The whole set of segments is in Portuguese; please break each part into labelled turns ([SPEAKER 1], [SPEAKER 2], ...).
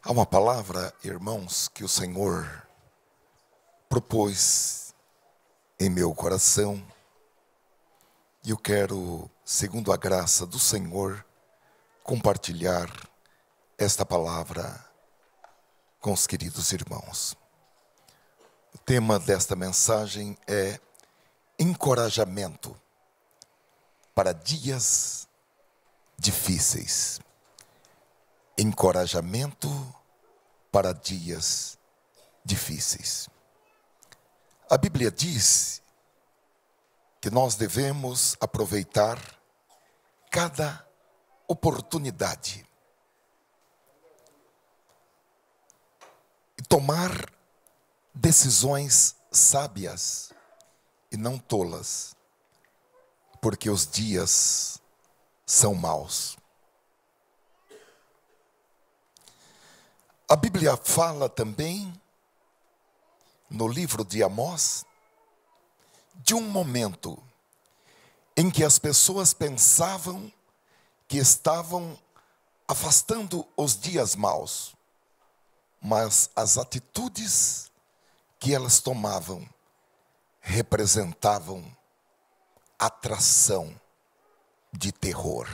[SPEAKER 1] Há uma palavra, irmãos, que o Senhor propôs em meu coração, e eu quero, segundo a graça do Senhor, compartilhar esta palavra com os queridos irmãos. O tema desta mensagem é encorajamento para dias difíceis. Encorajamento para dias difíceis. A Bíblia diz que nós devemos aproveitar cada oportunidade e tomar decisões sábias e não tolas, porque os dias são maus. A Bíblia fala também, no livro de Amós, de um momento em que as pessoas pensavam que estavam afastando os dias maus, mas as atitudes que elas tomavam representavam atração de terror.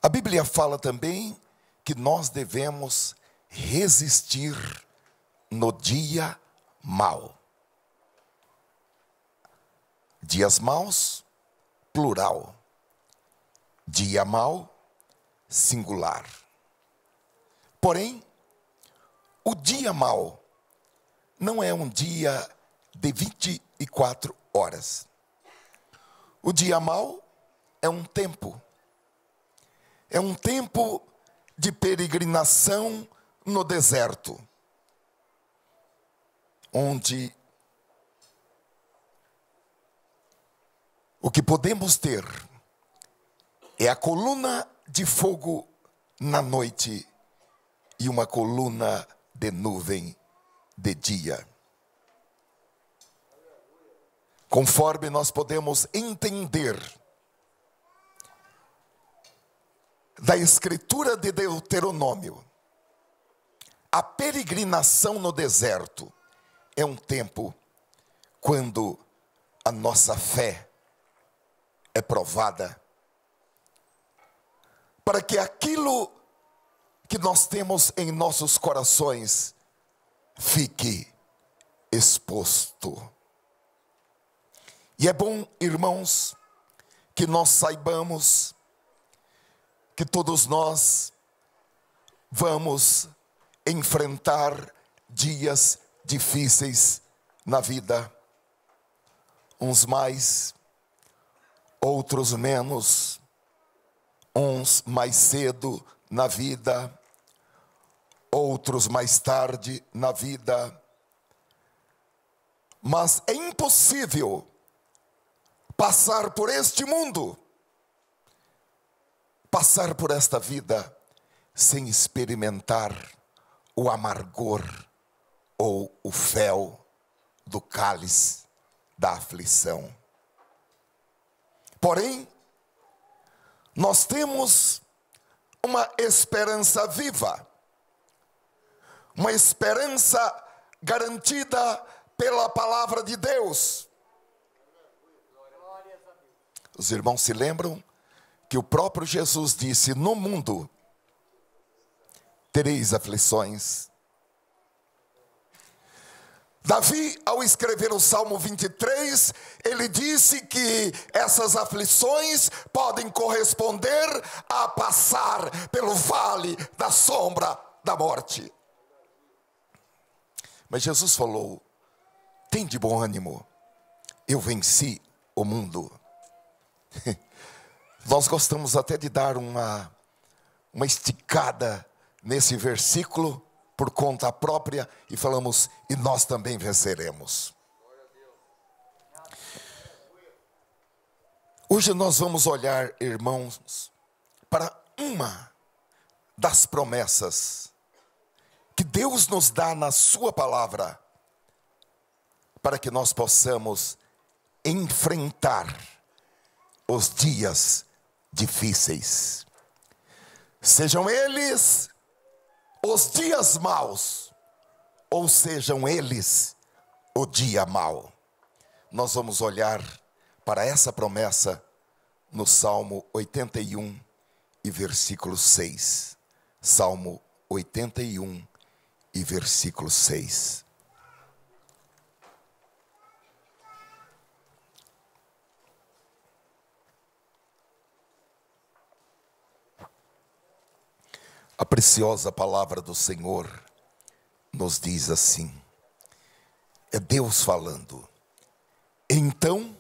[SPEAKER 1] A Bíblia fala também que nós devemos resistir no dia mau. Dias maus, plural. Dia mau, singular. Porém, o dia mau não é um dia de 24 horas. O dia mau é um tempo. É um tempo de peregrinação no deserto, onde o que podemos ter é a coluna de fogo na noite e uma coluna de nuvem de dia. Conforme nós podemos entender da escritura de Deuteronômio, a peregrinação no deserto é um tempo quando a nossa fé é provada, para que aquilo que nós temos em nossos corações fique exposto. E é bom, irmãos, que nós saibamos que todos nós vamos enfrentar dias difíceis na vida, uns mais, outros menos, uns mais cedo na vida, outros mais tarde na vida. Mas é impossível passar por este mundo, passar por esta vida sem experimentar o amargor ou o fel do cálice da aflição. Porém, nós temos uma esperança viva, uma esperança garantida pela palavra de Deus. Os irmãos se lembram que o próprio Jesus disse: no mundo tereis aflições. Davi, ao escrever o Salmo 23, ele disse que essas aflições podem corresponder a passar pelo vale da sombra da morte. Mas Jesus falou: tem de bom ânimo, eu venci o mundo. Nós gostamos até de dar uma esticada nesse versículo por conta própria e falamos: e nós também venceremos. Hoje nós vamos olhar, irmãos, para uma das promessas que Deus nos dá na sua palavra, para que nós possamos enfrentar os dias difíceis. Sejam eles os dias maus, ou sejam eles o dia mau. Nós vamos olhar para essa promessa no Salmo 81 e versículo 6. Salmo 81 e versículo 6. A preciosa palavra do Senhor nos diz assim, é Deus falando: então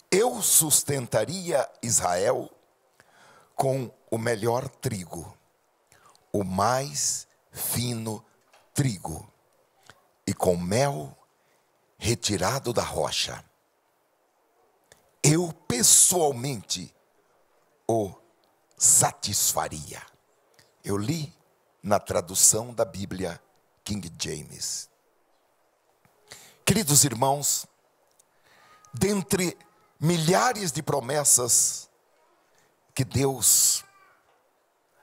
[SPEAKER 1] eu sustentaria Israel com o melhor trigo, o mais fino trigo, e com mel retirado da rocha. Eu pessoalmente o satisfaria. Eu li na tradução da Bíblia King James. Queridos irmãos, dentre milhares de promessas que Deus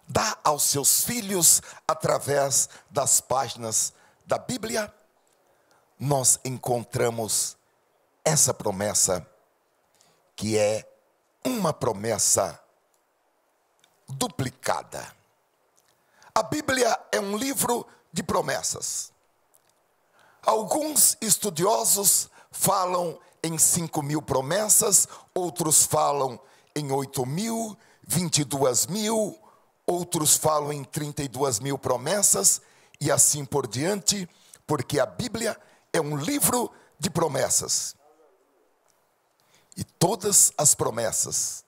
[SPEAKER 1] dá aos seus filhos através das páginas da Bíblia, nós encontramos essa promessa, que é uma promessa duplicada. A Bíblia é um livro de promessas. Alguns estudiosos falam em 5.000 promessas, outros falam em 8.000, 22.000, outros falam em 32.000 promessas, e assim por diante, porque a Bíblia é um livro de promessas. E todas as promessas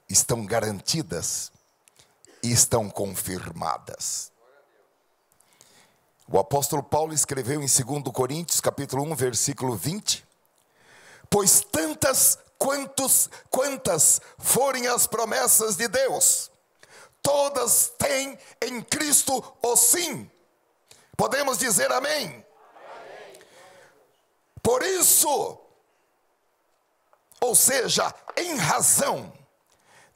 [SPEAKER 1] estão garantidas e estão confirmadas. O apóstolo Paulo escreveu em 2 Coríntios, capítulo 1, versículo 20, pois quantas forem as promessas de Deus, todas têm em Cristo o sim. Podemos dizer amém? Amém. Por isso, ou seja, em razão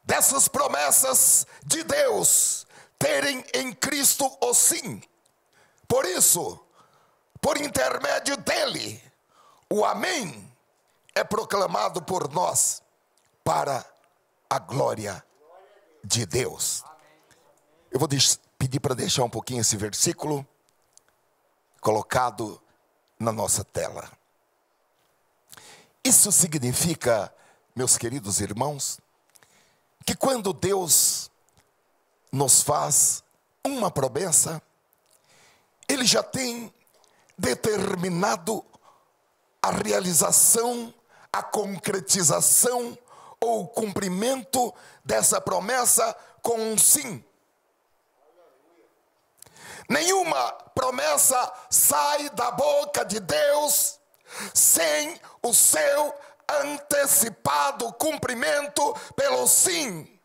[SPEAKER 1] dessas promessas de Deus terem em Cristo o sim, por isso, por intermédio dele, o amém é proclamado por nós para a glória de Deus. Eu vou pedir para deixar um pouquinho esse versículo colocado na nossa tela. Isso significa, meus queridos irmãos, que quando Deus nos faz uma promessa, Ele já tem determinado a realização, a concretização ou o cumprimento dessa promessa com um sim. Nenhuma promessa sai da boca de Deus sem o seu antecipado cumprimento pelo sim.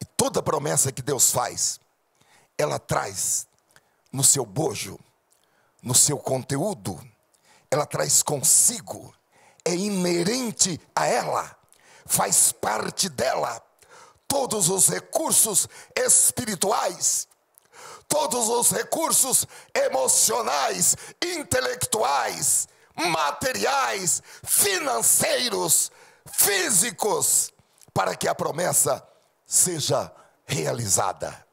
[SPEAKER 1] E toda promessa que Deus faz, ela traz no seu bojo, no seu conteúdo, ela traz consigo, é inerente a ela, faz parte dela, todos os recursos espirituais, todos os recursos emocionais, intelectuais, materiais, financeiros, físicos, para que a promessa seja realizada.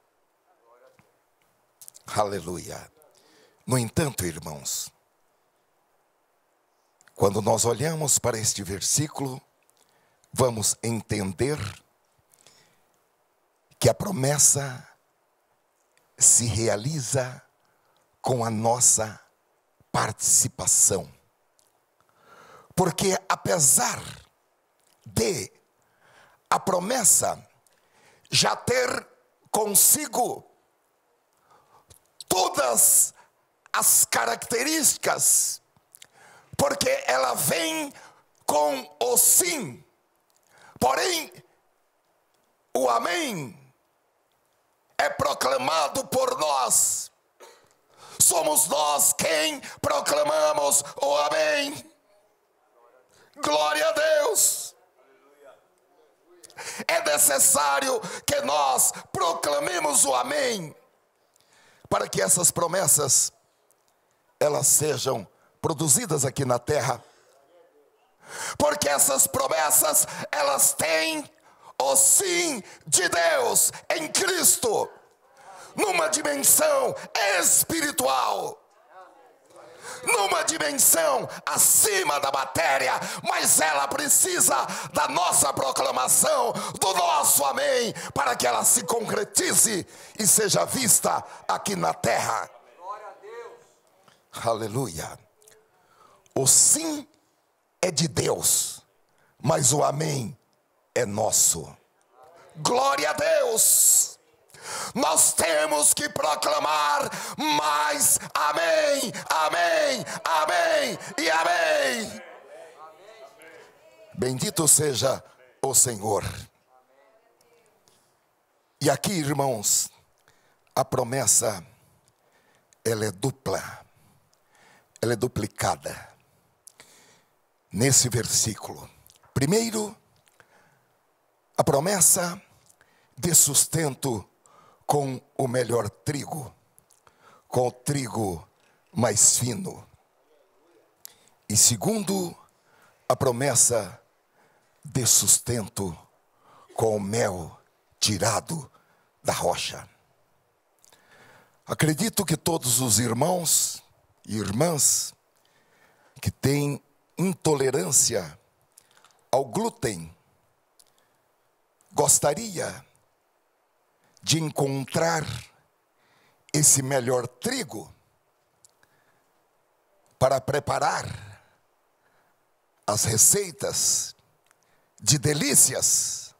[SPEAKER 1] Aleluia. No entanto, irmãos, quando nós olhamos para este versículo, vamos entender que a promessa se realiza com a nossa participação. Porque apesar de a promessa já ter consigo todas as características, porque ela vem com o sim, porém o amém é proclamado por nós. Somos nós quem proclamamos o amém. Glória a Deus. É necessário que nós proclamemos o amém, para que essas promessas, elas sejam produzidas aqui na terra. Porque essas promessas, elas têm o sim de Deus em Cristo, numa dimensão espiritual, numa dimensão acima da matéria, mas ela precisa da nossa proclamação, do nosso amém, para que ela se concretize e seja vista aqui na terra.
[SPEAKER 2] Glória a Deus.
[SPEAKER 1] Aleluia. O sim é de Deus, mas o amém é nosso. Glória a Deus. Nós temos que proclamar mais amém, amém, amém e amém. Bendito seja o Senhor. E aqui, irmãos, a promessa, ela é dupla, ela é duplicada nesse versículo. Primeiro, a promessa de sustento com o melhor trigo, com o trigo mais fino. E segundo, a promessa de sustento com o mel tirado da rocha. Acredito que todos os irmãos e irmãs que têm intolerância ao glúten gostaria de encontrar esse melhor trigo para preparar as receitas de delícias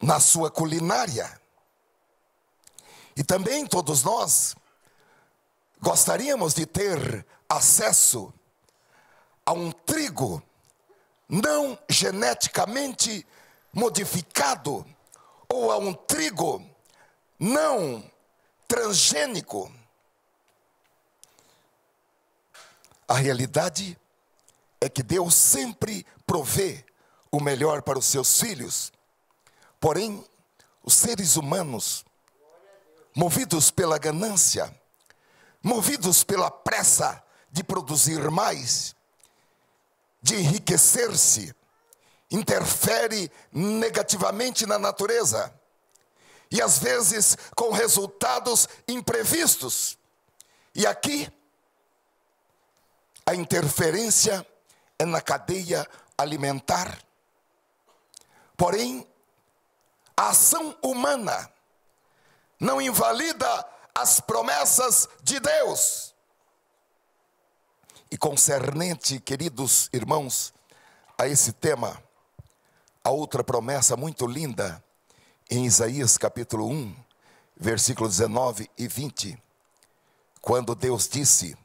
[SPEAKER 1] na sua culinária. E também todos nós gostaríamos de ter acesso a um trigo não geneticamente modificado, ou a um trigo não transgênico. A realidade é que Deus sempre provê o melhor para os seus filhos. Porém, os seres humanos, movidos pela ganância, movidos pela pressa de produzir mais, de enriquecer-se, interfere negativamente na natureza, e às vezes com resultados imprevistos. E aqui, a interferência é na cadeia alimentar. Porém, a ação humana não invalida as promessas de Deus. E concernente, queridos irmãos, a esse tema, a outra promessa muito linda, em Isaías capítulo 1, versículo 19 e 20, quando Deus disse: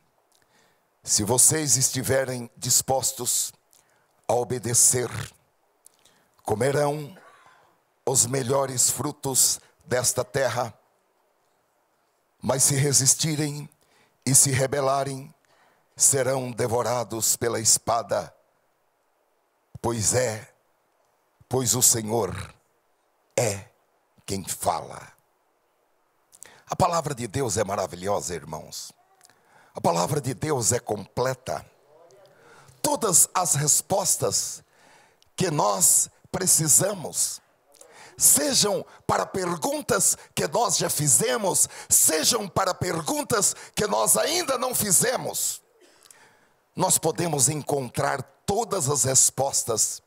[SPEAKER 1] se vocês estiverem dispostos a obedecer, comerão os melhores frutos desta terra, mas se resistirem e se rebelarem, serão devorados pela espada, pois o Senhor é quem fala. A palavra de Deus é maravilhosa, irmãos. A palavra de Deus é completa. Todas as respostas que nós precisamos, sejam para perguntas que nós já fizemos, sejam para perguntas que nós ainda não fizemos, nós podemos encontrar todas as respostas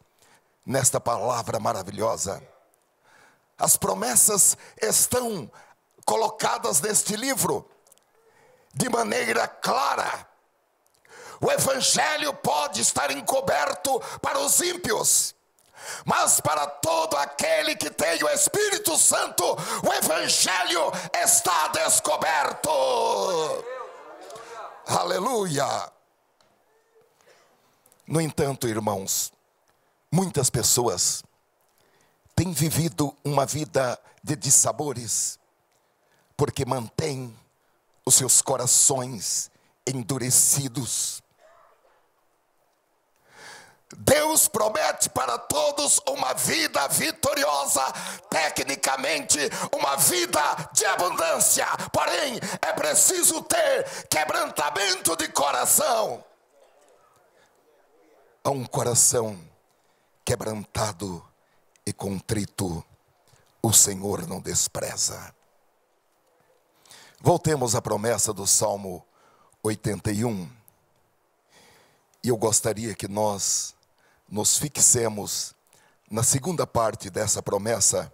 [SPEAKER 1] nesta palavra maravilhosa. As promessas estão colocadas neste livro de maneira clara. O evangelho pode estar encoberto para os ímpios, mas para todo aquele que tem o Espírito Santo, o evangelho está descoberto. Aleluia! No entanto, irmãos, muitas pessoas têm vivido uma vida de dissabores, porque mantêm os seus corações endurecidos. Deus promete para todos uma vida vitoriosa, tecnicamente uma vida de abundância. Porém, é preciso ter quebrantamento de coração. A um coração quebrantado e contrito, o Senhor não despreza. Voltemos à promessa do Salmo 81. E eu gostaria que nós nos fixemos na segunda parte dessa promessa,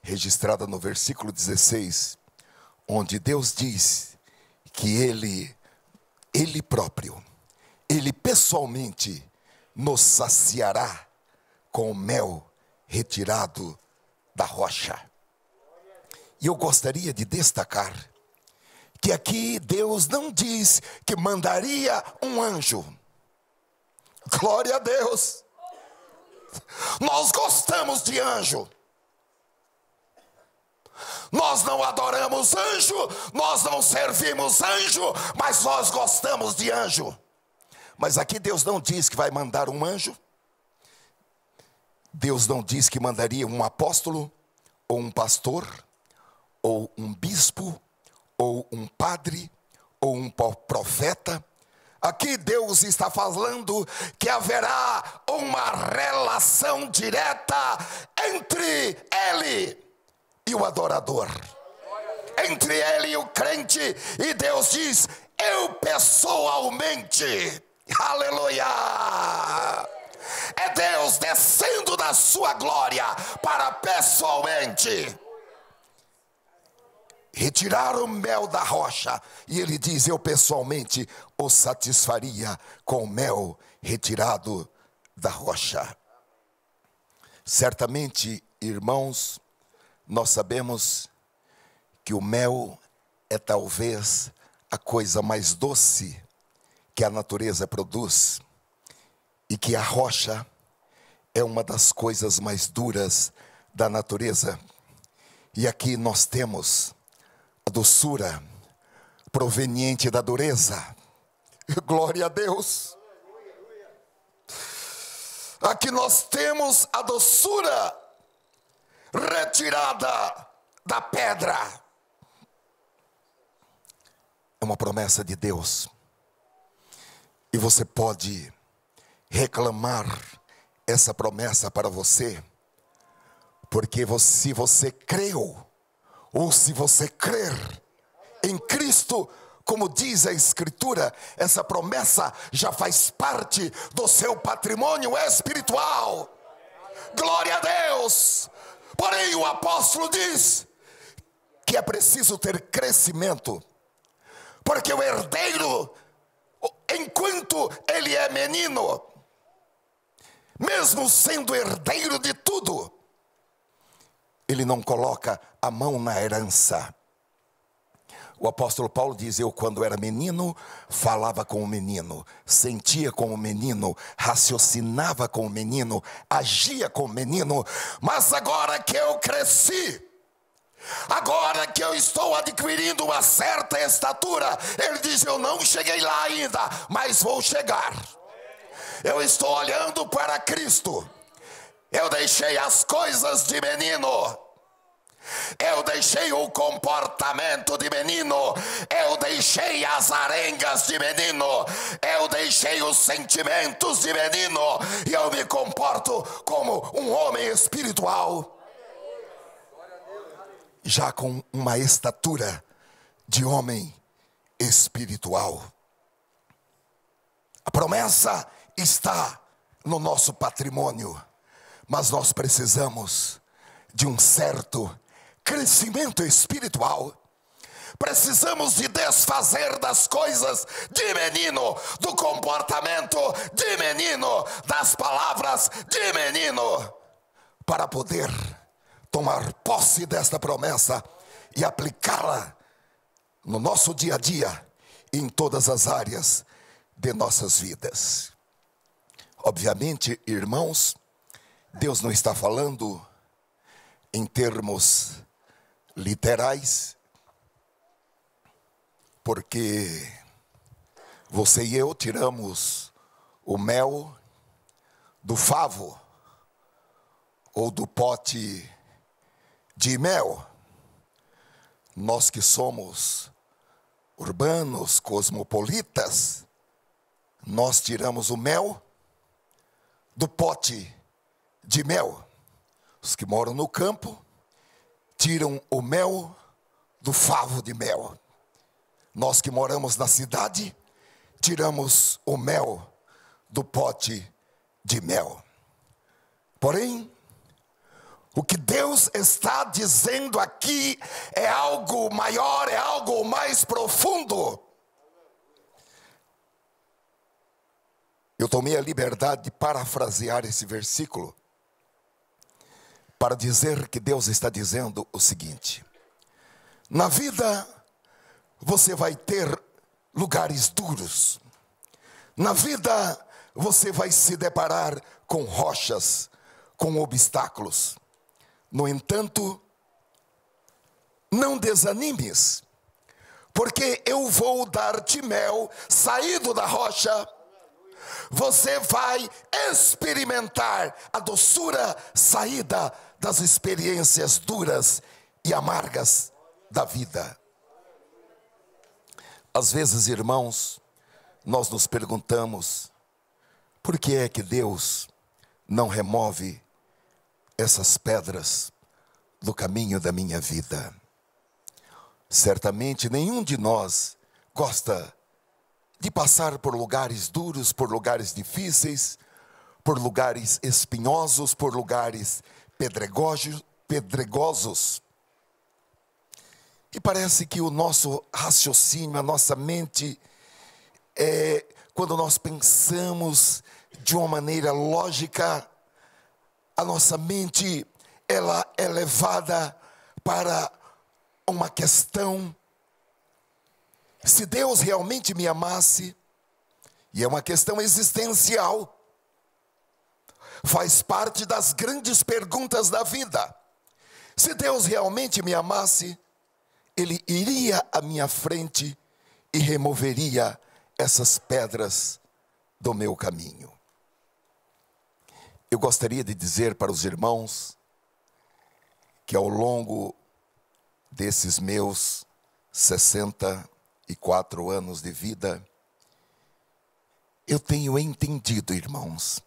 [SPEAKER 1] registrada no versículo 16, onde Deus diz que Ele próprio, Ele pessoalmente nos saciará com o mel retirado da rocha. E eu gostaria de destacar que aqui Deus não diz que mandaria um anjo. Glória a Deus. Nós gostamos de anjo. Nós não adoramos anjo, nós não servimos anjo, mas nós gostamos de anjo. Mas aqui Deus não diz que vai mandar um anjo. Deus não diz que mandaria um apóstolo, ou um pastor, ou um bispo, ou um padre, ou um profeta. Aqui Deus está falando que haverá uma relação direta entre Ele e o adorador, entre Ele e o crente. E Deus diz: eu pessoalmente, aleluia, é Deus descendo da sua glória para pessoalmente retirar o mel da rocha. E Ele diz: eu pessoalmente o satisfaria com o mel retirado da rocha. Certamente, irmãos, nós sabemos que o mel é talvez a coisa mais doce que a natureza produz, e que a rocha é uma das coisas mais duras da natureza. E aqui nós temos a doçura proveniente da dureza. Glória a Deus. Aqui nós temos a doçura retirada da pedra. É uma promessa de Deus. E você pode reclamar essa promessa para você, porque se você creu, ou se você crer em Cristo, como diz a Escritura, essa promessa já faz parte do seu patrimônio espiritual. Glória a Deus. Porém, o apóstolo diz que é preciso ter crescimento, porque o herdeiro, enquanto ele é menino, mesmo sendo herdeiro de tudo, ele não coloca a mão na herança. O apóstolo Paulo diz: eu quando era menino, falava como menino, sentia como menino, raciocinava como menino, agia como menino. Mas agora que eu cresci, agora que eu estou adquirindo uma certa estatura, ele diz: eu não cheguei lá ainda, mas vou chegar. Eu estou olhando para Cristo. Eu deixei as coisas de menino, eu deixei o comportamento de menino, eu deixei as arengas de menino, eu deixei os sentimentos de menino, e eu me comporto como um homem espiritual, já com uma estatura de homem espiritual. A promessa está no nosso patrimônio, mas nós precisamos de um certo crescimento espiritual. Precisamos de desfazer das coisas de menino, do comportamento de menino, das palavras de menino, para poder tomar posse desta promessa e aplicá-la no nosso dia a dia, em todas as áreas de nossas vidas. Obviamente, irmãos, Deus não está falando em termos literais, porque você e eu tiramos o mel do favo ou do pote de mel. Nós que somos urbanos, cosmopolitas, nós tiramos o mel do pote de mel. Os que moram no campo tiram o mel do favo de mel. Nós que moramos na cidade, tiramos o mel do pote de mel. Porém, o que Deus está dizendo aqui é algo maior, é algo mais profundo. Eu tomei a liberdade de parafrasear esse versículo para dizer que Deus está dizendo o seguinte: na vida você vai ter lugares duros. Na vida você vai se deparar com rochas, com obstáculos. No entanto, não desanimes, porque eu vou dar-te mel saído da rocha. Você vai experimentar a doçura saída das experiências duras e amargas da vida. Às vezes, irmãos, nós nos perguntamos: por que é que Deus não remove essas pedras do caminho da minha vida? Certamente nenhum de nós gosta de passar por lugares duros, por lugares difíceis, por lugares espinhosos, por lugares pedregosos. E parece que o nosso raciocínio, a nossa mente, quando nós pensamos de uma maneira lógica, a nossa mente, ela é levada para uma questão: se Deus realmente me amasse, e é uma questão existencial, faz parte das grandes perguntas da vida. Se Deus realmente me amasse, Ele iria à minha frente e removeria essas pedras do meu caminho. Eu gostaria de dizer para os irmãos que ao longo desses meus 64 anos de vida, eu tenho entendido, irmãos,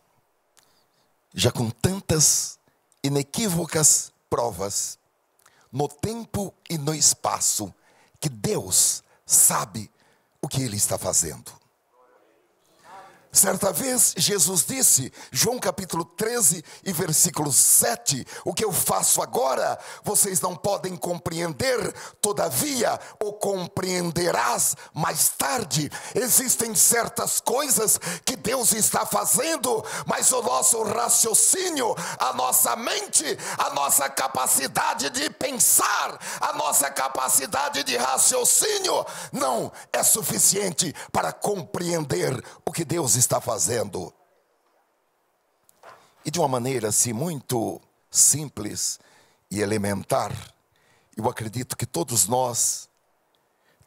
[SPEAKER 1] já com tantas inequívocas provas, no tempo e no espaço, que Deus sabe o que Ele está fazendo. Certa vez Jesus disse, João capítulo 13 e versículo 7, o que eu faço agora, vocês não podem compreender, todavia o compreenderás mais tarde. Existem certas coisas que Deus está fazendo, mas o nosso raciocínio, a nossa mente, a nossa capacidade de pensar, a nossa capacidade de raciocínio, não é suficiente para compreender o que Deus está fazendo. E de uma maneira assim muito simples e elementar, eu acredito que todos nós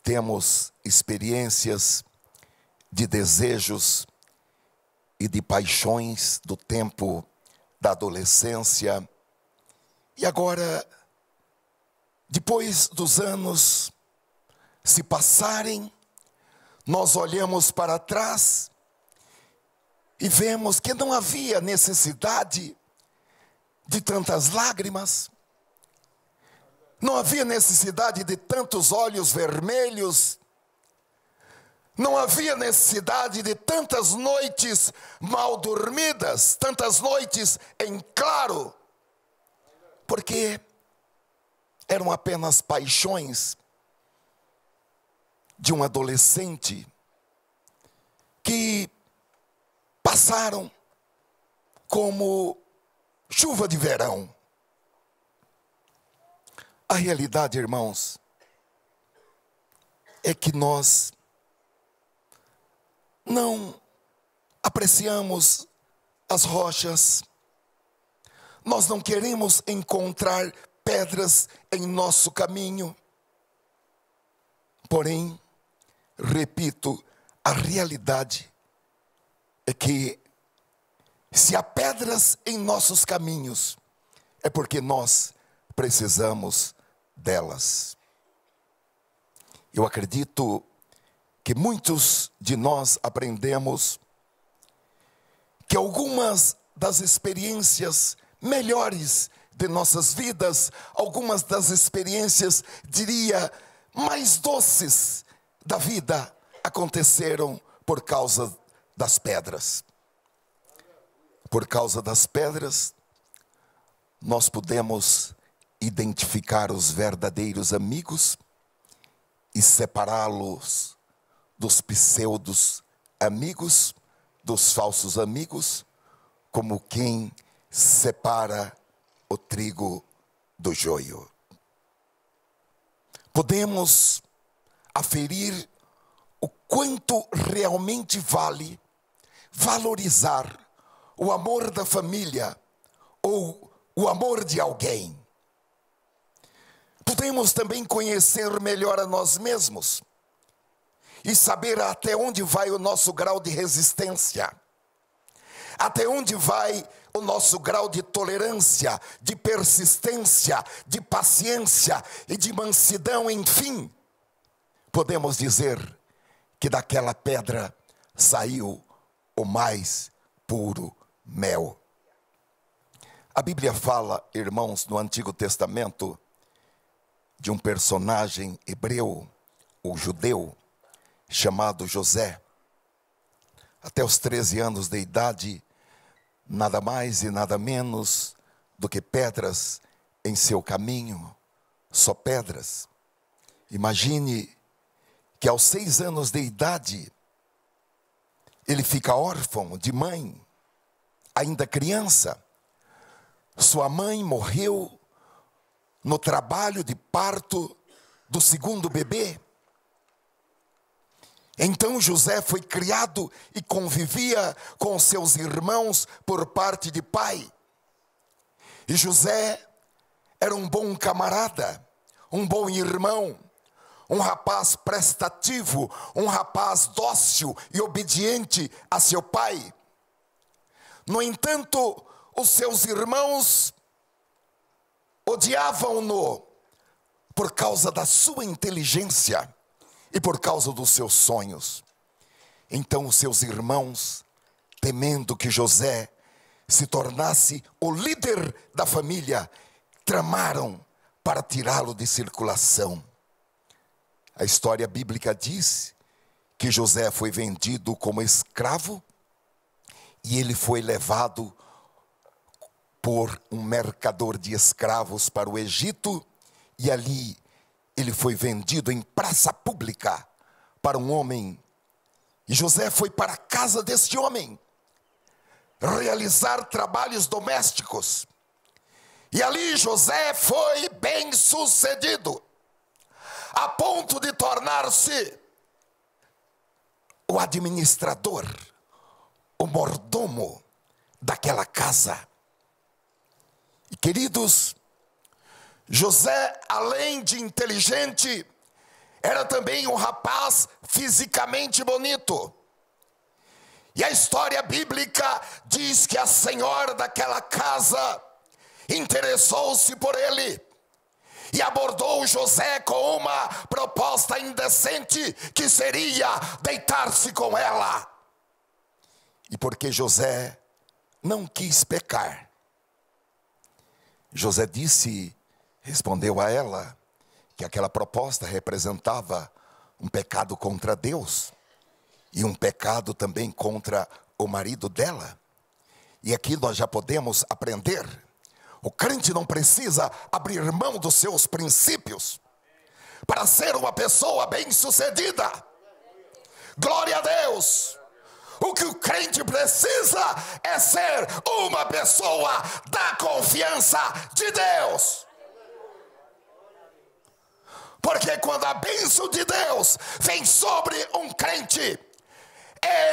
[SPEAKER 1] temos experiências de desejos e de paixões do tempo da adolescência. E agora, depois dos anos se passarem, nós olhamos para trás e vemos que não havia necessidade de tantas lágrimas, não havia necessidade de tantos olhos vermelhos, não havia necessidade de tantas noites mal dormidas, tantas noites em claro, porque eram apenas paixões de um adolescente que passaram como chuva de verão. A realidade, irmãos, é que nós não apreciamos as rochas, nós não queremos encontrar pedras em nosso caminho. Porém, repito, a realidade é que Se há pedras em nossos caminhos, é porque nós precisamos delas. Eu acredito que muitos de nós aprendemos que algumas das experiências melhores de nossas vidas, algumas das experiências, diria, mais doces da vida, aconteceram por causa das pedras. Por causa das pedras, nós podemos identificar os verdadeiros amigos e separá-los dos pseudos amigos, dos falsos amigos, como quem separa o trigo do joio. Podemos aferir o quanto realmente vale valorizar o amor da família ou o amor de alguém. Podemos também conhecer melhor a nós mesmos e saber até onde vai o nosso grau de resistência, até onde vai o nosso grau de tolerância, de persistência, de paciência e de mansidão, enfim. Podemos dizer que daquela pedra saiu o mais puro mel. A Bíblia fala, irmãos, no Antigo Testamento, de um personagem hebreu ou judeu chamado José. Até os 13 anos de idade, nada mais e nada menos do que pedras em seu caminho, só pedras. Imagine que aos 6 anos de idade, ele fica órfão de mãe, ainda criança. Sua mãe morreu no trabalho de parto do segundo bebê. Então José foi criado e convivia com seus irmãos por parte de pai. E José era um bom camarada, um bom irmão, um rapaz prestativo, um rapaz dócil e obediente a seu pai. No entanto, os seus irmãos odiavam-no por causa da sua inteligência e por causa dos seus sonhos. Então os seus irmãos, temendo que José se tornasse o líder da família, tramaram para tirá-lo de circulação. A história bíblica diz que José foi vendido como escravo e ele foi levado por um mercador de escravos para o Egito, e ali ele foi vendido em praça pública para um homem. E José foi para a casa deste homem realizar trabalhos domésticos. E ali José foi bem sucedido, a ponto de tornar-se o administrador, o mordomo daquela casa. E queridos, José, além de inteligente, era também um rapaz fisicamente bonito. E a história bíblica diz que a senhora daquela casa interessou-se por ele e abordou José com uma proposta indecente, que seria deitar-se com ela. E porque José não quis pecar, José respondeu a ela que aquela proposta representava um pecado contra Deus e um pecado também contra o marido dela. E aqui nós já podemos aprender: o crente não precisa abrir mão dos seus princípios para ser uma pessoa bem-sucedida. Glória a Deus! O que o crente precisa é ser uma pessoa da confiança de Deus. Porque quando a bênção de Deus vem sobre um crente,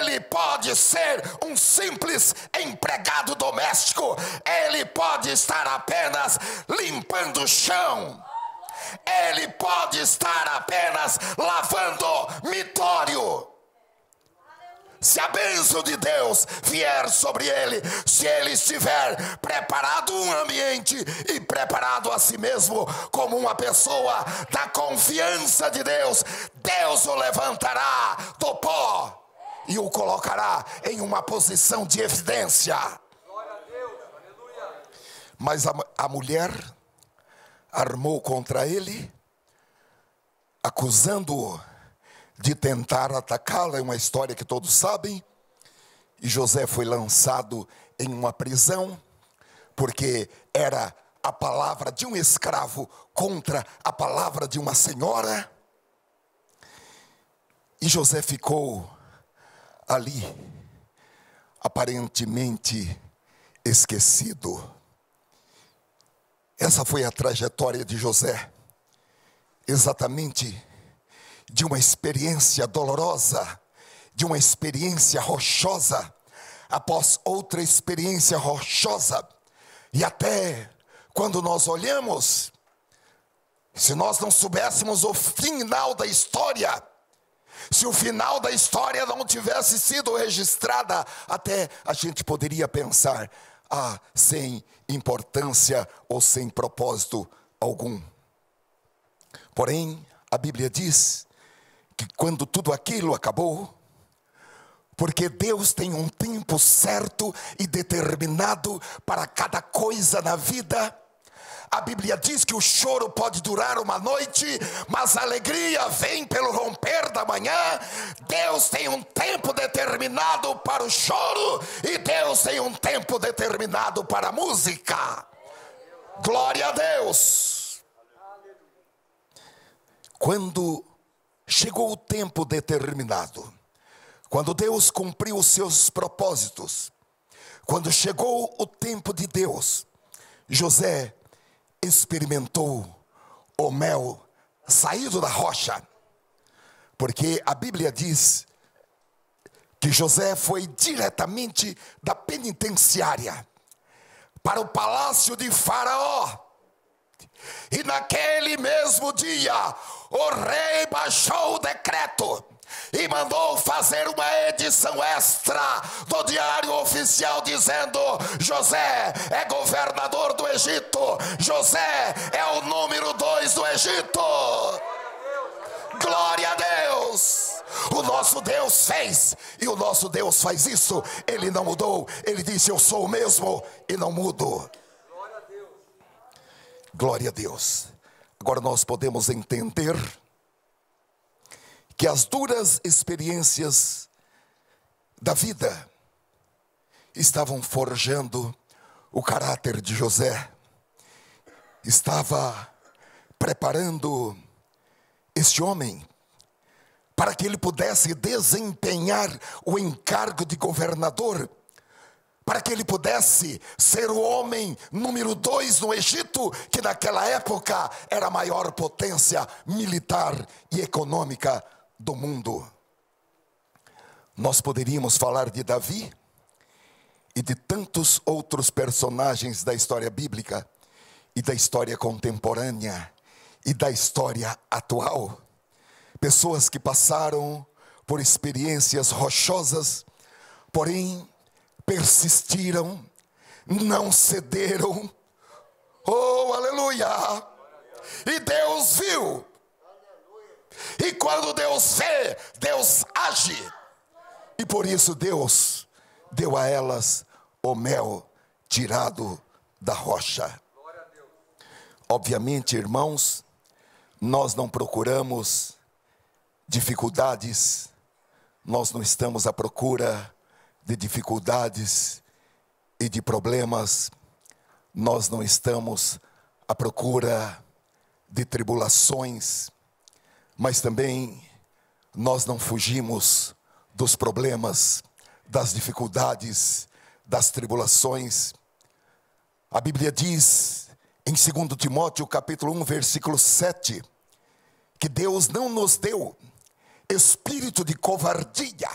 [SPEAKER 1] ele pode ser um simples empregado doméstico, ele pode estar apenas limpando o chão, ele pode estar apenas lavando mitório. se a bênção de Deus vier sobre ele, se ele estiver preparado um ambiente e preparado a si mesmo como uma pessoa da confiança de Deus, Deus o levantará do pó e o colocará em uma posição de evidência. Mas a mulher armou contra ele, acusando-o de tentar atacá-la. É uma história que todos sabem. E José foi lançado em uma prisão, porque era a palavra de um escravo contra a palavra de uma senhora. E José ficou ali, aparentemente esquecido. Essa foi a trajetória de José, exatamente de uma experiência dolorosa, de uma experiência rochosa, após outra experiência rochosa. E até quando nós olhamos, se nós não soubéssemos o final da história, se o final da história não tivesse sido registrada, até a gente poderia pensar, sem importância ou sem propósito algum. Porém, a Bíblia diz que quando tudo aquilo acabou, porque Deus tem um tempo certo e determinado para cada coisa na vida. A Bíblia diz que o choro pode durar uma noite, mas a alegria vem pelo romper da manhã. Deus tem um tempo determinado para o choro e Deus tem um tempo determinado para a música. Glória a Deus. Quando chegou o tempo determinado, quando Deus cumpriu os seus propósitos, quando chegou o tempo de Deus, José experimentou o mel saído da rocha, porque a Bíblia diz que José foi diretamente da penitenciária para o palácio de Faraó. E naquele mesmo dia, o rei baixou o decreto e mandou fazer uma edição extra do Diário Oficial dizendo: José é governador do Egito, José é o número 2 do Egito. Glória a Deus. O nosso Deus fez, e o nosso Deus faz isso. Ele não mudou, ele disse: eu sou o mesmo e não mudo. Glória a Deus. Agora nós podemos entender que as duras experiências da vida estavam forjando o caráter de José, estava preparando este homem para que ele pudesse desempenhar o encargo de governador, para que ele pudesse ser o homem número 2 no Egito, que naquela época era a maior potência militar e econômica do mundo. Nós poderíamos falar de Davi e de tantos outros personagens da história bíblica e da história contemporânea e da história atual. Pessoas que passaram por experiências rochosas, porém persistiram, não cederam. Oh, aleluia! E Deus viu. E quando Deus vê, Deus age. E por isso Deus deu a elas o mel tirado da rocha. Obviamente, irmãos, nós não procuramos dificuldades, nós não estamos à procura de dificuldades e de problemas, nós não estamos à procura de tribulações, mas também nós não fugimos dos problemas, das dificuldades, das tribulações. A Bíblia diz em 2 Timóteo capítulo 1, versículo 7, que Deus não nos deu espírito de covardia.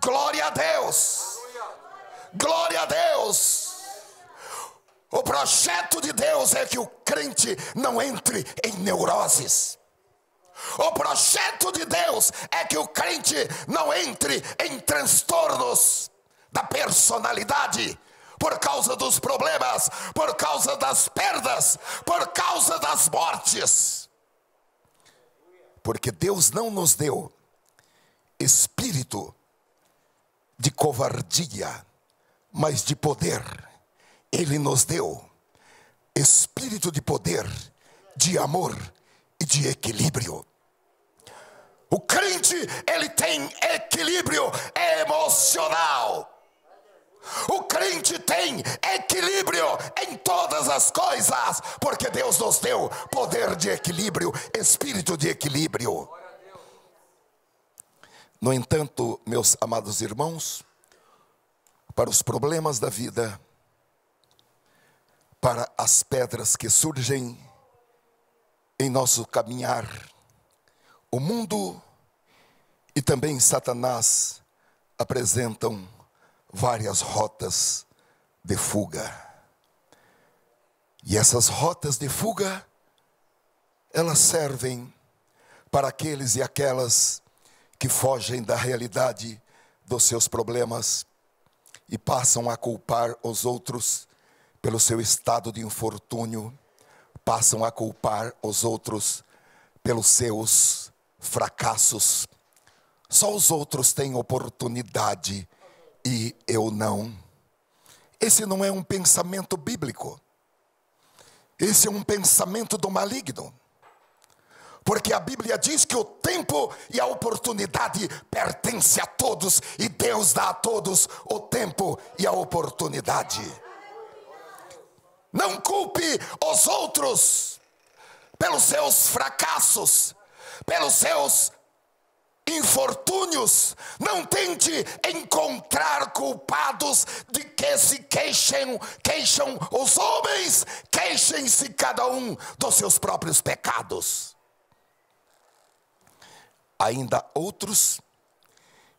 [SPEAKER 1] Glória a Deus! Glória a Deus! O projeto de Deus é que o crente não entre em neuroses. O projeto de Deus é que o crente não entre em transtornos da personalidade, por causa dos problemas, por causa das perdas, por causa das mortes. Porque Deus não nos deu espírito de covardia, mas de poder. Ele nos deu espírito de poder, de amor e de equilíbrio. O crente, ele tem equilíbrio emocional. O crente tem equilíbrio em todas as coisas, porque Deus nos deu poder de equilíbrio, espírito de equilíbrio. No entanto, meus amados irmãos, para os problemas da vida, para as pedras que surgem em nosso caminhar, o mundo e também Satanás apresentam várias rotas de fuga. E essas rotas de fuga, elas servem para aqueles e aquelas que fogem da realidade dos seus problemas e passam a culpar os outros pelo seu estado de infortúnio, passam a culpar os outros pelos seus fracassos. Só os outros têm oportunidade e eu não. Esse não é um pensamento bíblico. Esse é um pensamento do maligno. Porque a Bíblia diz que o tempo e a oportunidade pertencem a todos, e Deus dá a todos o tempo e a oportunidade. Não culpe os outros pelos seus fracassos, pelos seus infortúnios. Não tente encontrar culpados de que se queixam os homens. Queixem-se cada um dos seus próprios pecados. Ainda outros,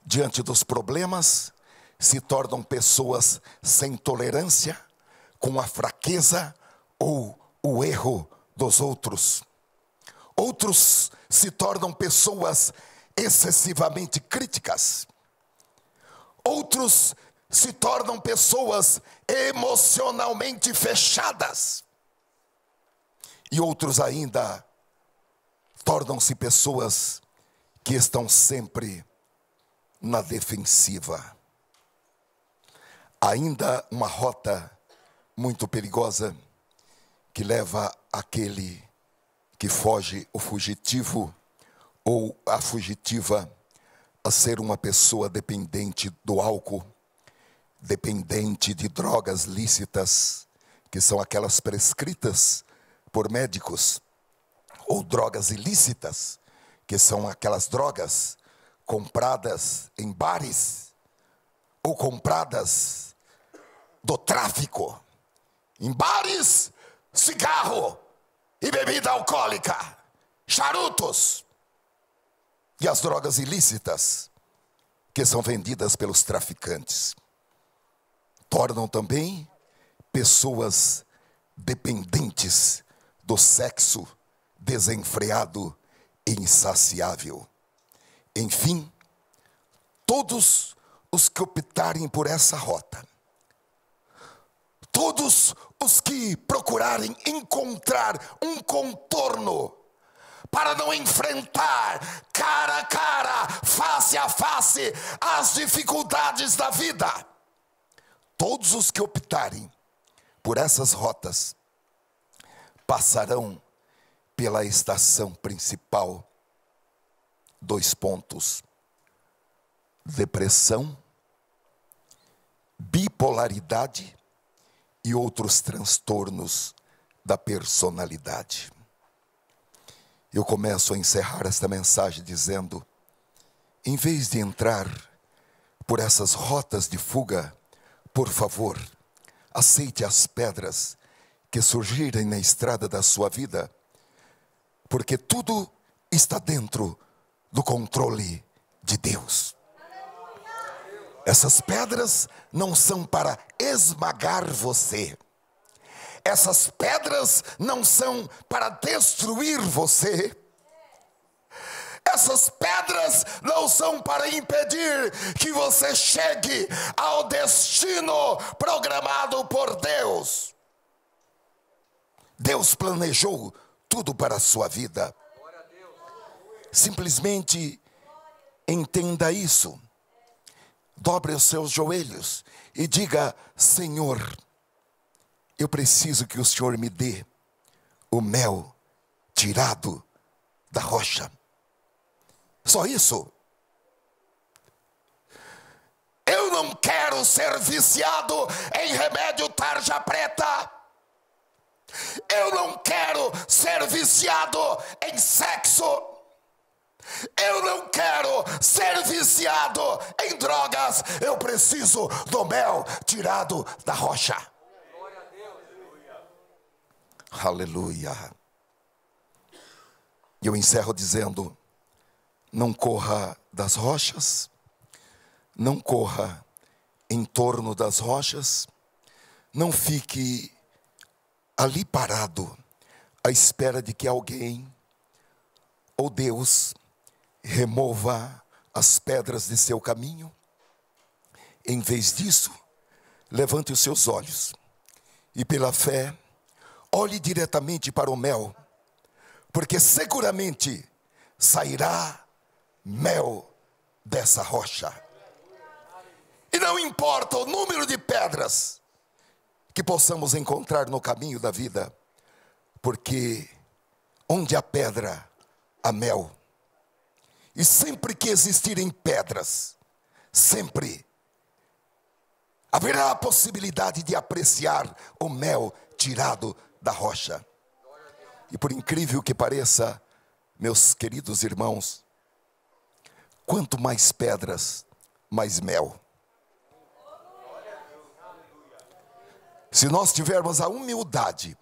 [SPEAKER 1] diante dos problemas, se tornam pessoas sem tolerância com a fraqueza ou o erro dos outros. Outros se tornam pessoas excessivamente críticas. Outros se tornam pessoas emocionalmente fechadas. E outros ainda tornam-se pessoas que estão sempre na defensiva. Ainda uma rota muito perigosa que leva aquele que foge, o fugitivo ou a fugitiva, a ser uma pessoa dependente do álcool, dependente de drogas lícitas, que são aquelas prescritas por médicos, ou drogas ilícitas, que são aquelas drogas compradas em bares, ou compradas do tráfico. Em bares, cigarro e bebida alcoólica, charutos. E as drogas ilícitas, que são vendidas pelos traficantes, tornam também pessoas dependentes do sexo desenfreado e insaciável. Enfim, todos os que optarem por essa rota, todos os que procurarem encontrar um contorno para não enfrentar cara a cara, face a face, as dificuldades da vida, todos os que optarem por essas rotas passarão pela estação principal. 2 pontos: depressão, bipolaridade e outros transtornos da personalidade. Eu começo a encerrar esta mensagem dizendo: em vez de entrar por essas rotas de fuga, por favor, aceite as pedras que surgirem na estrada da sua vida, porque tudo está dentro do controle de Deus. Essas pedras não são para esmagar você. Essas pedras não são para destruir você. Essas pedras não são para impedir que você chegue ao destino programado por Deus. Deus planejou tudo para a sua vida. Simplesmente entenda isso. Dobre os seus joelhos e diga: Senhor, eu preciso que o Senhor me dê o mel tirado da rocha. Só isso. Eu não quero ser viciado em remédio tarja preta. Eu não quero ser viciado em sexo. Eu não quero ser viciado em drogas. Eu preciso do mel tirado da rocha. Aleluia. E eu encerro dizendo: não corra das rochas, não corra em torno das rochas, não fique ali parado à espera de que alguém ou Deus remova as pedras de seu caminho. Em vez disso, levante os seus olhos e, pela fé, olhe diretamente para o mel, porque seguramente sairá mel dessa rocha. E não importa o número de pedras que possamos encontrar no caminho da vida, porque onde há pedra, há mel. E sempre que existirem pedras, sempre haverá a possibilidade de apreciar o mel tirado da rocha. E por incrível que pareça, meus queridos irmãos, quanto mais pedras, mais mel. Se nós tivermos a humildade,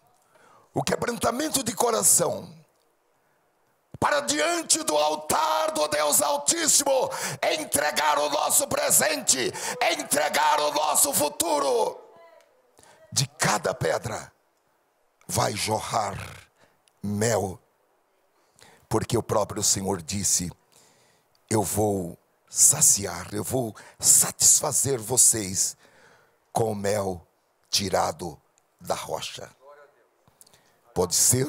[SPEAKER 1] o quebrantamento de coração, para diante do altar do Deus Altíssimo, entregar o nosso presente, entregar o nosso futuro, de cada pedra vai jorrar mel, porque o próprio Senhor disse: eu vou saciar, eu vou satisfazer vocês com o mel tirado da rocha. Pode ser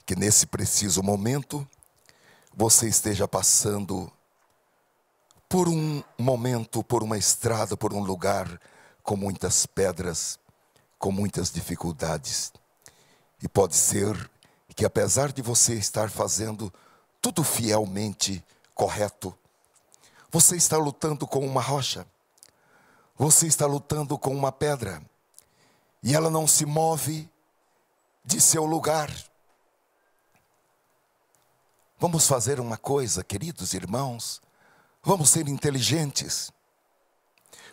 [SPEAKER 1] que nesse preciso momento você esteja passando por um momento, por uma estrada, por um lugar com muitas pedras, com muitas dificuldades. E pode ser que, apesar de você estar fazendo tudo fielmente correto, você está lutando com uma rocha, você está lutando com uma pedra, e ela não se move de seu lugar. Vamos fazer uma coisa, queridos irmãos, vamos ser inteligentes,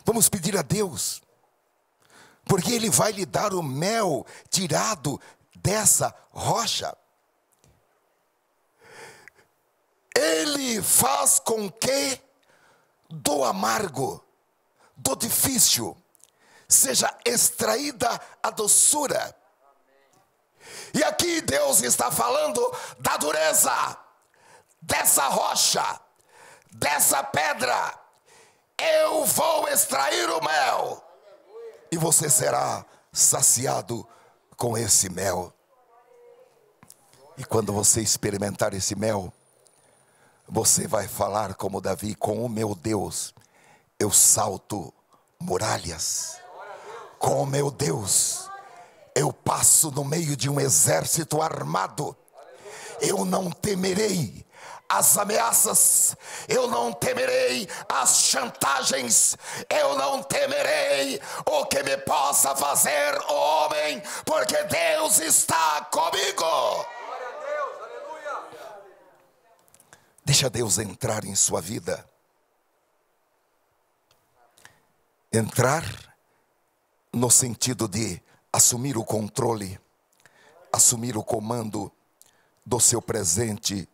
[SPEAKER 1] vamos pedir a Deus, porque Ele vai lhe dar o mel tirado dessa rocha. Ele faz com que do amargo, do difícil, seja extraída a doçura. E aqui Deus está falando da dureza dessa rocha, dessa pedra. Eu vou extrair o mel, e você será saciado com esse mel. E quando você experimentar esse mel, você vai falar como Davi: com o meu Deus eu salto muralhas. Com o meu Deus eu passo no meio de um exército armado. Eu não temerei as ameaças, eu não temerei as chantagens, eu não temerei o que me possa fazer o homem, porque Deus está comigo. Deixa Deus entrar em sua vida. Entrar no sentido de assumir o controle, assumir o comando do seu presente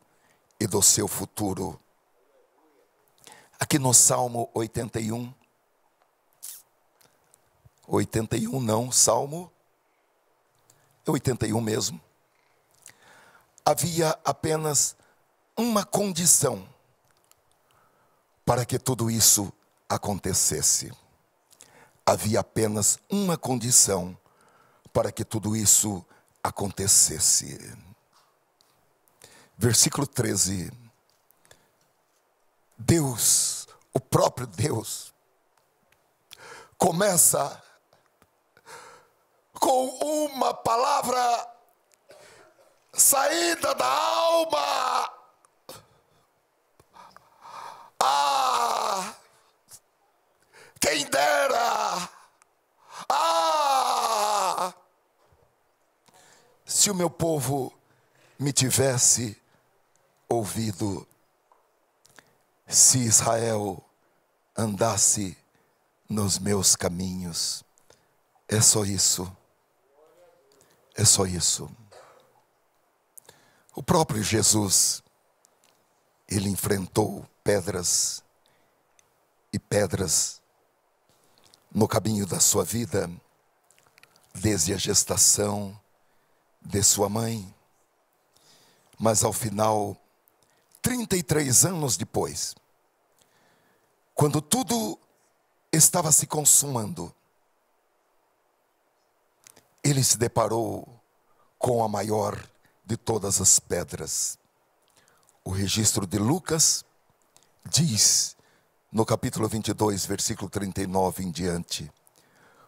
[SPEAKER 1] e do seu futuro. Aqui no Salmo 81, Salmo 81 mesmo, havia apenas uma condição para que tudo isso acontecesse. Havia apenas uma condição para que tudo isso acontecesse. Versículo 13. Deus, o próprio Deus, começa com uma palavra saída da alma. Ah, quem dera. Ah, se o meu povo me tivesse ouvido, se Israel andasse nos meus caminhos. É só isso. É só isso. O próprio Jesus, ele enfrentou pedras e pedras no caminho da sua vida, desde a gestação de sua mãe. Mas ao final, 33 anos depois, quando tudo estava se consumando, ele se deparou com a maior de todas as pedras. O registro de Lucas diz, no capítulo 22, versículo 39 em diante: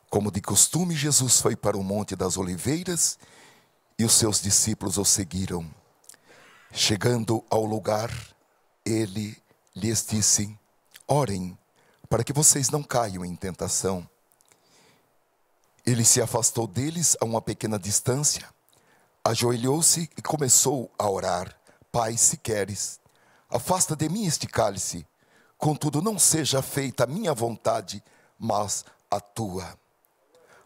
[SPEAKER 1] como de costume, Jesus foi para o Monte das Oliveiras e os seus discípulos o seguiram. Chegando ao lugar, ele lhes disse: orem, para que vocês não caiam em tentação. Ele se afastou deles a uma pequena distância, ajoelhou-se e começou a orar: Pai, se queres, afasta de mim este cálice, contudo não seja feita a minha vontade, mas a tua.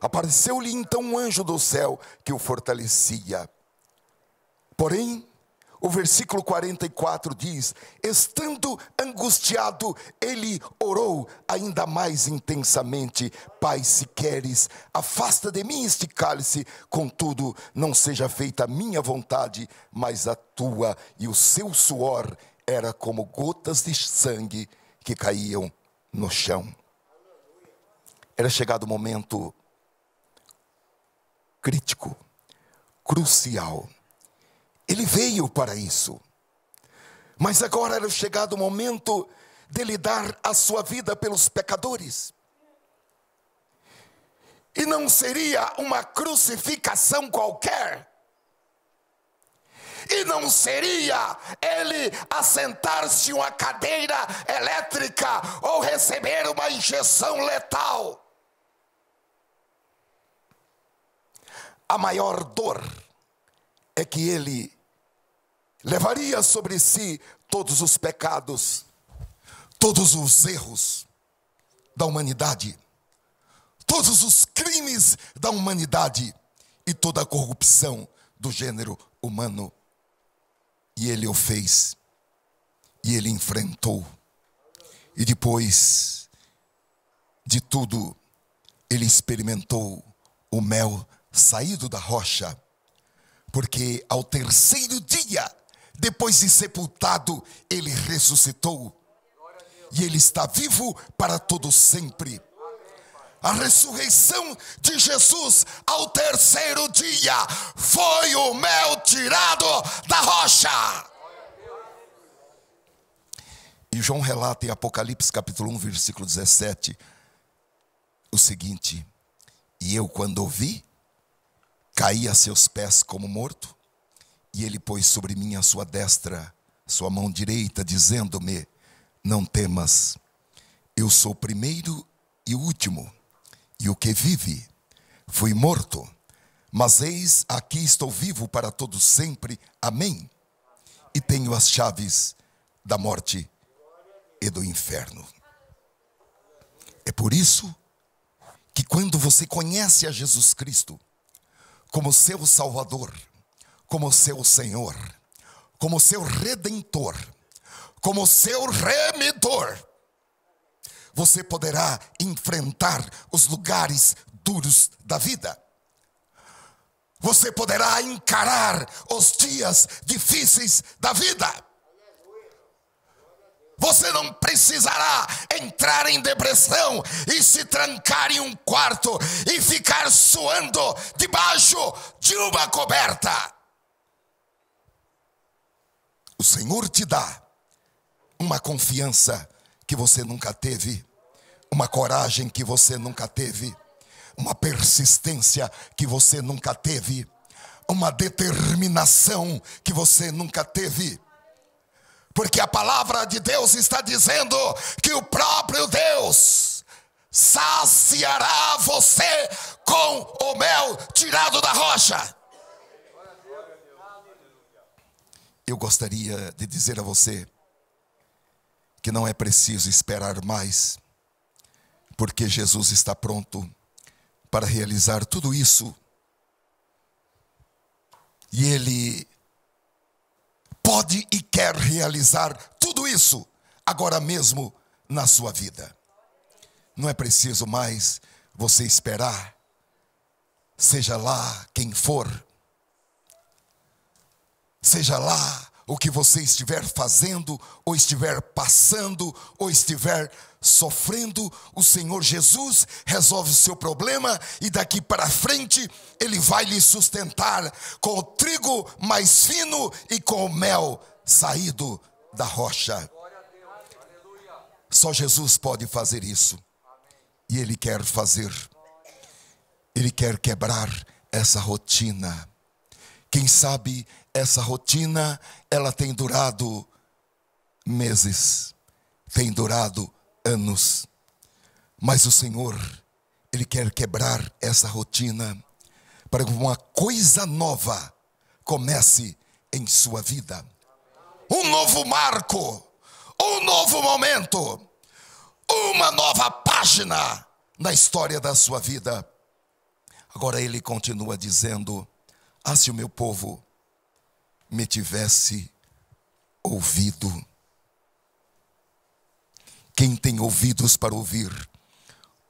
[SPEAKER 1] Apareceu-lhe então um anjo do céu que o fortalecia. Porém, o versículo 44 diz: estando angustiado, ele orou ainda mais intensamente: Pai, se queres, afasta de mim este cálice, contudo não seja feita a minha vontade, mas a tua. E o seu suor era como gotas de sangue que caíam no chão. Era chegado o momento crítico, crucial. Ele veio para isso. Mas agora era chegado o momento dele dar a sua vida pelos pecadores. E não seria uma crucificação qualquer. E não seria ele assentar-se em uma cadeira elétrica ou receber uma injeção letal. A maior dor é que ele levaria sobre si todos os pecados, todos os erros da humanidade, todos os crimes da humanidade e toda a corrupção do gênero humano. E ele o fez, e ele enfrentou. E depois de tudo, ele experimentou o mel saído da rocha. Porque ao terceiro dia, depois de sepultado, ele ressuscitou. E ele está vivo para todo sempre. A ressurreição de Jesus ao terceiro dia foi o mel tirado da rocha. E João relata em Apocalipse capítulo 1, versículo 17, o seguinte: e eu, quando ouvi, caí a seus pés como morto, e ele pôs sobre mim a sua destra, sua mão direita, dizendo-me: não temas, eu sou o primeiro e o último, e o que vive. Fui morto, mas eis aqui estou vivo para todo sempre. Amém. E tenho as chaves da morte e do inferno. É por isso que quando você conhece a Jesus Cristo como seu Salvador, como seu Senhor, como seu Redentor, como seu Remidor, você poderá enfrentar os lugares duros da vida. Você poderá encarar os dias difíceis da vida. Você não precisará entrar em depressão e se trancar em um quarto e ficar suando debaixo de uma coberta. O Senhor te dá uma confiança que você nunca teve, uma coragem que você nunca teve, uma persistência que você nunca teve, uma determinação que você nunca teve. Porque a palavra de Deus está dizendo que o próprio Deus saciará você com o mel tirado da rocha. Eu gostaria de dizer a você que não é preciso esperar mais, porque Jesus está pronto para realizar tudo isso. E Ele pode e quer realizar tudo isso agora mesmo na sua vida. Não é preciso mais você esperar, seja lá quem for, seja lá o que você estiver fazendo, ou estiver passando, ou estiver sofrendo, o Senhor Jesus resolve o seu problema e daqui para frente Ele vai lhe sustentar com o trigo mais fino e com o mel saído da rocha. Só Jesus pode fazer isso. E Ele quer fazer. Ele quer quebrar essa rotina. Quem sabe essa rotina, ela tem durado meses, tem durado anos. Mas o Senhor, Ele quer quebrar essa rotina para que uma coisa nova comece em sua vida. Um novo marco, um novo momento, uma nova página na história da sua vida. Agora Ele continua dizendo: ah, se o meu povo me tivesse ouvido. Quem tem ouvidos para ouvir,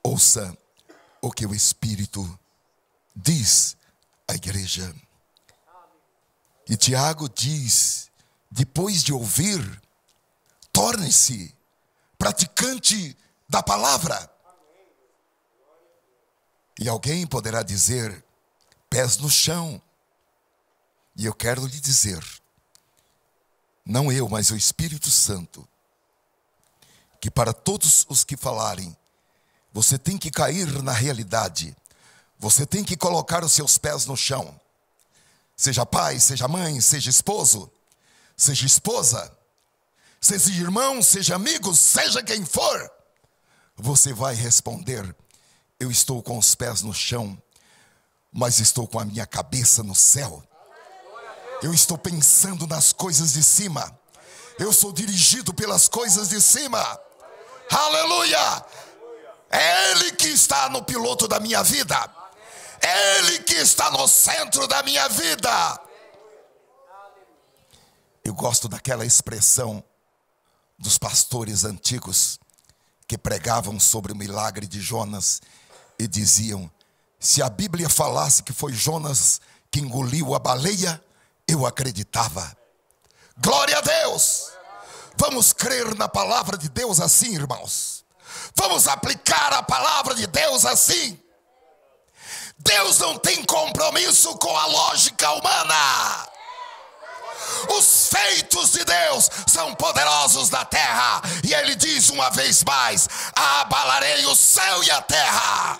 [SPEAKER 1] ouça o que o Espírito diz à igreja. E Tiago diz, depois de ouvir, torne-se praticante da palavra. E alguém poderá dizer, pés no chão. E eu quero lhe dizer, não eu, mas o Espírito Santo, que para todos os que falarem, você tem que cair na realidade, você tem que colocar os seus pés no chão. Seja pai, seja mãe, seja esposo, seja esposa, seja irmão, seja amigo, seja quem for, você vai responder, eu estou com os pés no chão, mas estou com a minha cabeça no céu. Eu estou pensando nas coisas de cima. Eu sou dirigido pelas coisas de cima. Aleluia! É Ele que está no piloto da minha vida. É Ele que está no centro da minha vida. Eu gosto daquela expressão dos pastores antigos que pregavam sobre o milagre de Jonas e diziam, se a Bíblia falasse que foi Jonas que engoliu a baleia, eu acreditava. Glória a Deus! Vamos crer na palavra de Deus assim, irmãos. Vamos aplicar a palavra de Deus assim. Deus não tem compromisso com a lógica humana. Os feitos de Deus são poderosos na terra. E Ele diz uma vez mais, abalarei o céu e a terra.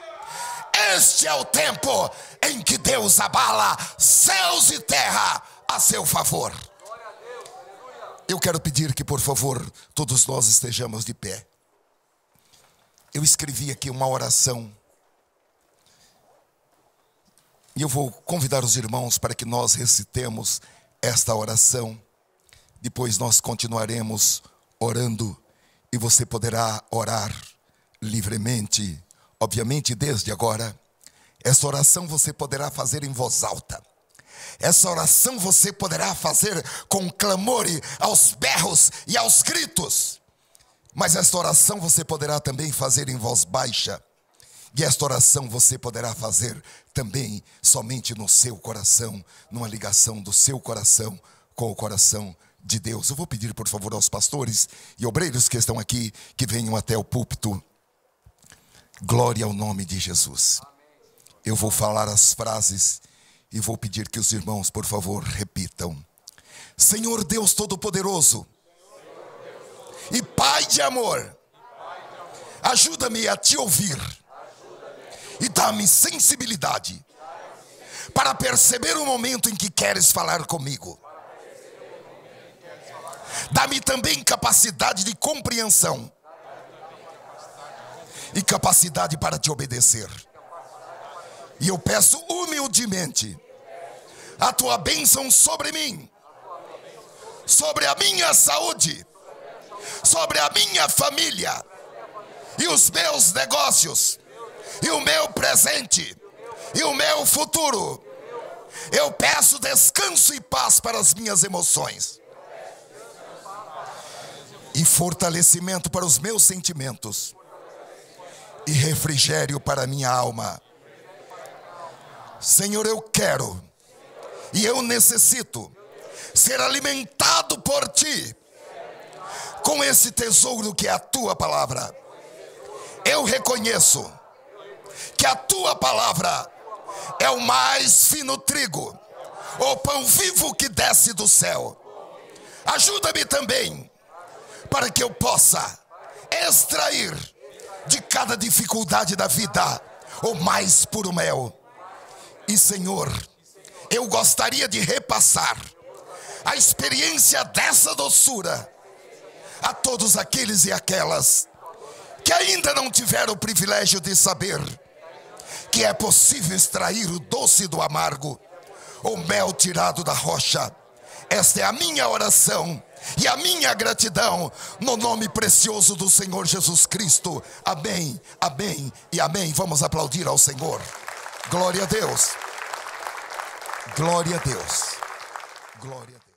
[SPEAKER 1] Este é o tempo em que Deus abala céus e terra a seu favor. Eu quero pedir que, por favor, todos nós estejamos de pé. Eu escrevi aqui uma oração. E eu vou convidar os irmãos para que nós recitemos esta oração. Depois nós continuaremos orando. E você poderá orar livremente. Obviamente, desde agora. Essa oração você poderá fazer em voz alta. Essa oração você poderá fazer com clamor, aos berros e aos gritos. Mas esta oração você poderá também fazer em voz baixa. E esta oração você poderá fazer também somente no seu coração, numa ligação do seu coração com o coração de Deus. Eu vou pedir, por favor, aos pastores e obreiros que estão aqui, que venham até o púlpito. Glória ao nome de Jesus. Eu vou falar as frases e vou pedir que os irmãos, por favor, repitam. Senhor Deus Todo-Poderoso e Pai de amor, ajuda-me a te ouvir e dá-me sensibilidade para perceber o momento em que queres falar comigo. Dá-me também capacidade de compreensão e capacidade para te obedecer. E eu peço humildemente a tua bênção sobre mim, sobre a minha saúde, sobre a minha família e os meus negócios e o meu presente e o meu futuro. Eu peço descanso e paz para as minhas emoções e fortalecimento para os meus sentimentos e refrigério para a minha alma. Senhor, eu quero e eu necessito ser alimentado por ti com esse tesouro que é a tua palavra. Eu reconheço que a tua palavra é o mais fino trigo, o pão vivo que desce do céu. Ajuda-me também para que eu possa extrair de cada dificuldade da vida o mais puro mel. E Senhor, eu gostaria de repassar a experiência dessa doçura a todos aqueles e aquelas que ainda não tiveram o privilégio de saber que é possível extrair o doce do amargo, o mel tirado da rocha. Esta é a minha oração e a minha gratidão, no nome precioso do Senhor Jesus Cristo. Amém, amém e amém. Vamos aplaudir ao Senhor. Glória a Deus. Glória a Deus. Glória a Deus.